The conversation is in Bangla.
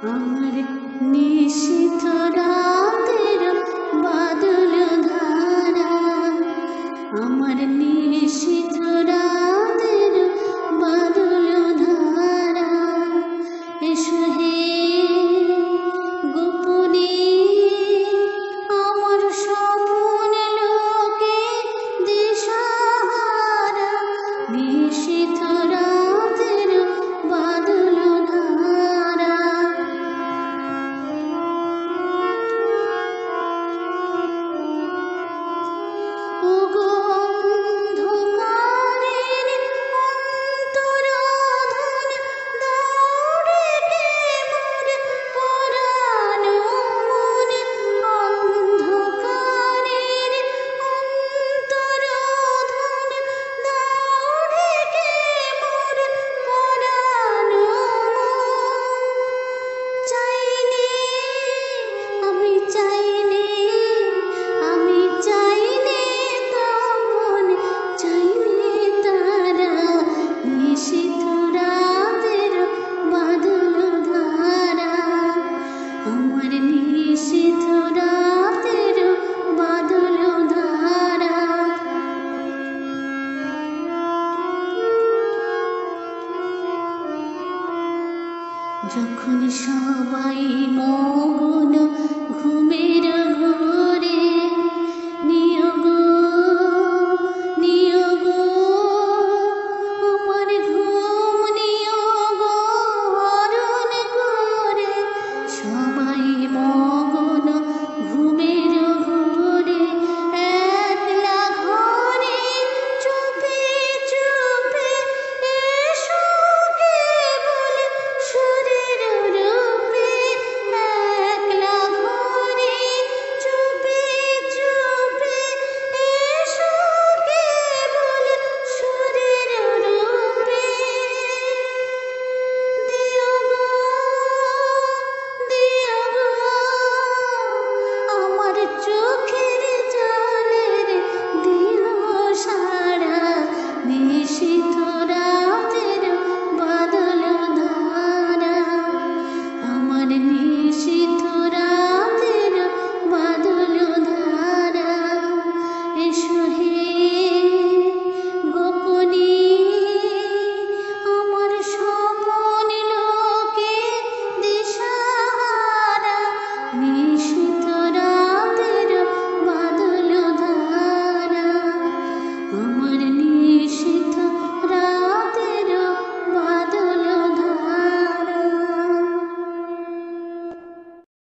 আমার নিশীথ রাতের বাদল ধারা, আমার নিশীথ রাতের বাদল ধারা, এসো হে গোপনে আমার স্বপ্ন লোকে দিশাহারা, নিশীথ রাতের বাদল ধারা। ওগো অন্ধকারের অন্তরাধান, দাও ডেকে মোর পরাণ মন, অন্ধকারের অন্তরাধান, দাও ডেকে মোর পরাণ মন। চাইনে আমি চাইনে, আমি চাইনে তখন চাইনে তারা, নিশীথ রাতের বাদল ধারা, আমার নিশীথ রাতের বাদল ধারা। যখন সবাই মগ্ন ঘুমের